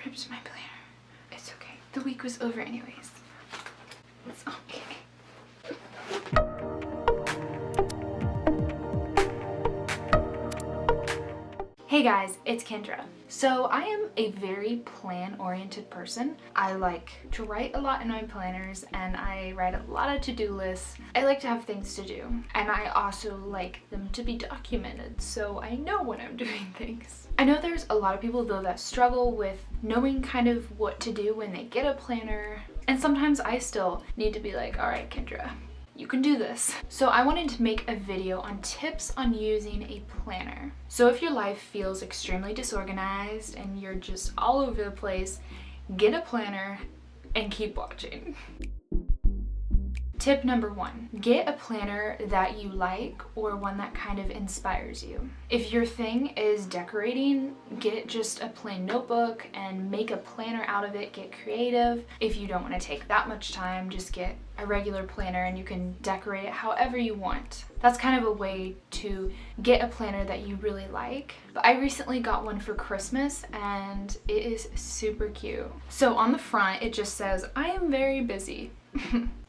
ripped my planner. It's okay. The week was over anyways. It's okay. Hey guys, it's Kendra. So I am a very plan-oriented person. I like to write a lot in my planners and I write a lot of to-do lists. I like to have things to do and I also like them to be documented so I know when I'm doing things. I know there's a lot of people though that struggle with knowing kind of what to do when they get a planner, and sometimes I still need to be like, all right, Kendra, you can do this. So I wanted to make a video on tips on using a planner. So if your life feels extremely disorganized and you're just all over the place, get a planner and keep watching. Tip number 1, get a planner that you like or one that kind of inspires you. If your thing is decorating, get just a plain notebook and make a planner out of it, get creative. If you don't want to take that much time, just get a regular planner and you can decorate it however you want. That's kind of a way to get a planner that you really like. But I recently got one for Christmas and it is super cute. So on the front, it just says, I am very busy.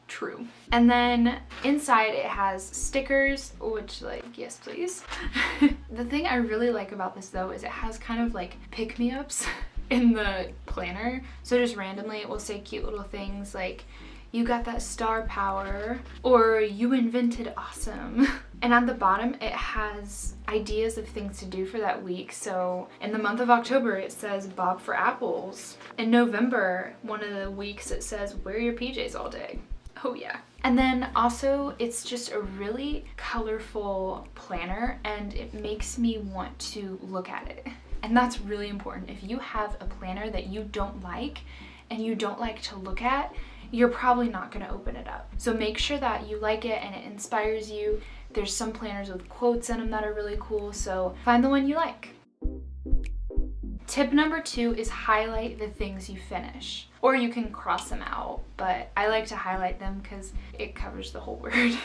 True. And then inside it has stickers, which like, yes please. The thing I really like about this though is it has kind of like pick-me-ups in the planner. So just randomly it will say cute little things like, you got that star power, or you invented awesome. And at the bottom it has ideas of things to do for that week. So in the month of October it says bob for apples. In November, one of the weeks it says wear your PJs all day. Oh yeah. And then also it's just a really colorful planner and it makes me want to look at it. And that's really important. If you have a planner that you don't like and you don't like to look at, you're probably not going to open it up. So make sure that you like it and it inspires you. There's some planners with quotes in them that are really cool, so find the one you like. Tip number 2 is highlight the things you finish. Or you can cross them out, but I like to highlight them because it covers the whole word.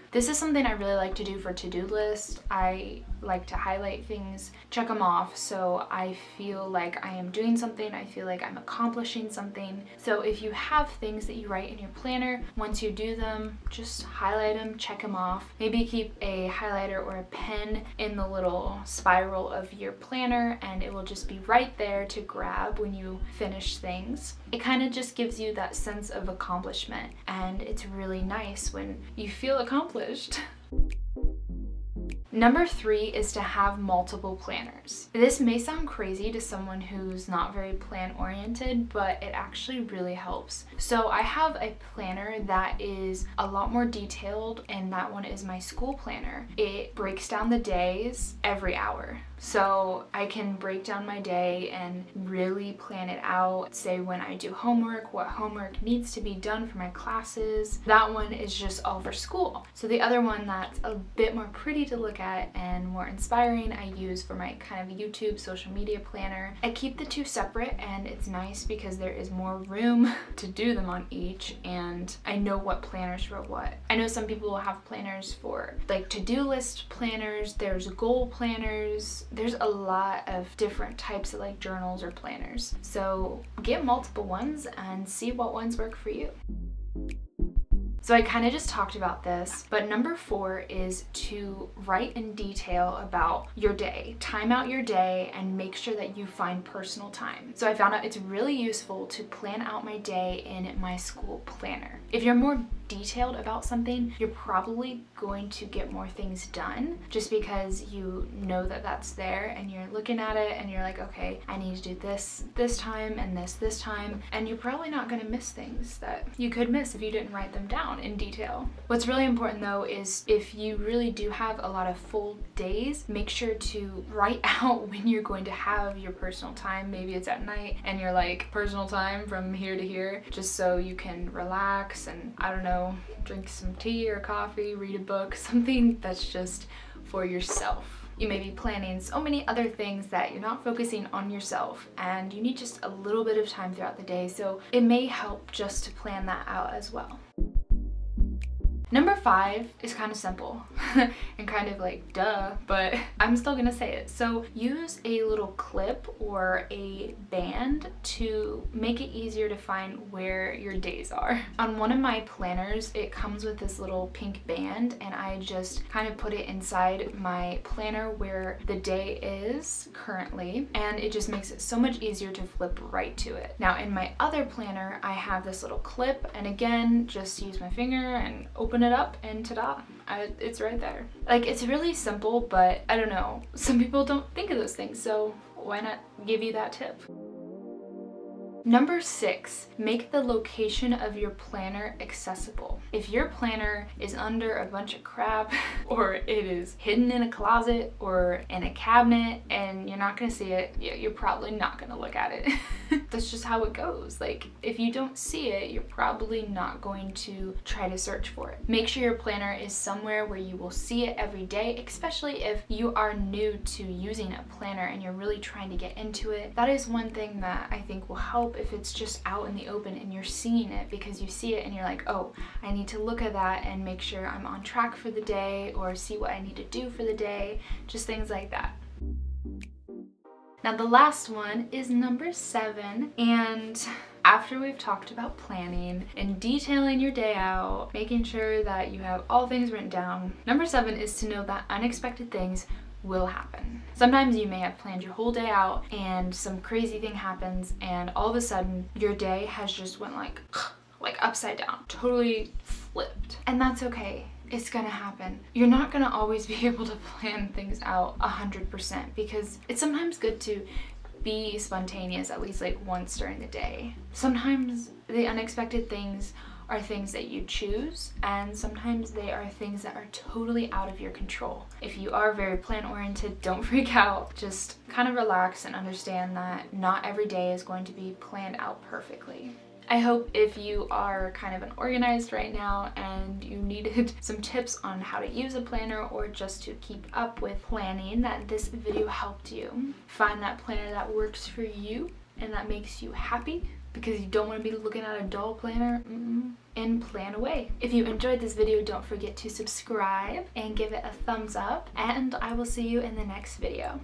This is something I really like to do for to-do lists. I like to highlight things, check them off, so I feel like I am doing something, I feel like I'm accomplishing something. So if you have things that you write in your planner, once you do them, just highlight them, check them off. Maybe keep a highlighter or a pen in the little spiral of your planner and it will just be right there to grab when you finish things. It kind of just gives you that sense of accomplishment and it's really nice when you feel accomplished. Number 3 is to have multiple planners. This may sound crazy to someone who's not very plan oriented, but it actually really helps. So I have a planner that is a lot more detailed and that one is my school planner. It breaks down the days every hour. So I can break down my day and really plan it out, say when I do homework, what homework needs to be done for my classes. That one is just all for school. So the other one that's a bit more pretty to look at and more inspiring I use for my kind of YouTube social media planner. I keep the two separate and it's nice because there is more room to do them on each and I know what planners for what. I know some people will have planners for like to-do list planners, there's goal planners, there's a lot of different types of like journals or planners. So get multiple ones and see what ones work for you. So I kind of just talked about this, but number 4 is to write in detail about your day. Time out your day and make sure that you find personal time. So I found out it's really useful to plan out my day in my school planner. If you're more detailed about something, you're probably going to get more things done just because you know that that's there and you're looking at it and you're like, okay, I need to do this time and this time, and you're probably not going to miss things that you could miss if you didn't write them down in detail. What's really important though is if you really do have a lot of full days, make sure to write out when you're going to have your personal time. Maybe it's at night and you're like, personal time from here to here, just so you can relax and I don't know, drink some tea or coffee, read a book, something that's just for yourself. You may be planning so many other things that you're not focusing on yourself and you need just a little bit of time throughout the day, so it may help just to plan that out as well. Number 5 is kind of simple and kind of like duh, but I'm still gonna say it. So use a little clip or a band to make it easier to find where your days are. On one of my planners, it comes with this little pink band, and I just kind of put it inside my planner where the day is currently, and it just makes it so much easier to flip right to it. Now in my other planner, I have this little clip, and again, just use my finger and open it up, and ta-da, it's right there. Like, it's really simple, but I don't know, some people don't think of those things, so why not give you that tip? Number 6, make the location of your planner accessible. If your planner is under a bunch of crap, or it is hidden in a closet or in a cabinet and you're not gonna see it, you're probably not gonna look at it. That's just how it goes. Like, if you don't see it, you're probably not going to try to search for it. Make sure your planner is somewhere where you will see it every day, especially if you are new to using a planner and you're really trying to get into it. That is one thing that I think will help if it's just out in the open and you're seeing it, because you see it and you're like, oh, I need to look at that and make sure I'm on track for the day, or see what I need to do for the day, just things like that. Now the last one is number 7, and after we've talked about planning and detailing your day out, making sure that you have all things written down, number 7 is to know that unexpected things will happen. Sometimes you may have planned your whole day out and some crazy thing happens, and all of a sudden your day has just went like upside down, totally flipped. And that's okay. It's gonna happen. You're not gonna always be able to plan things out 100%, because it's sometimes good to be spontaneous at least like once during the day. Sometimes the unexpected things are things that you choose, and sometimes they are things that are totally out of your control. If you are very plan oriented, don't freak out. Just kind of relax and understand that not every day is going to be planned out perfectly. I hope if you are kind of unorganized right now and you needed some tips on how to use a planner or just to keep up with planning, that this video helped you find that planner that works for you and that makes you happy, because you don't want to be looking at a dull planner, and plan away. If you enjoyed this video, don't forget to subscribe and give it a thumbs up, and I will see you in the next video.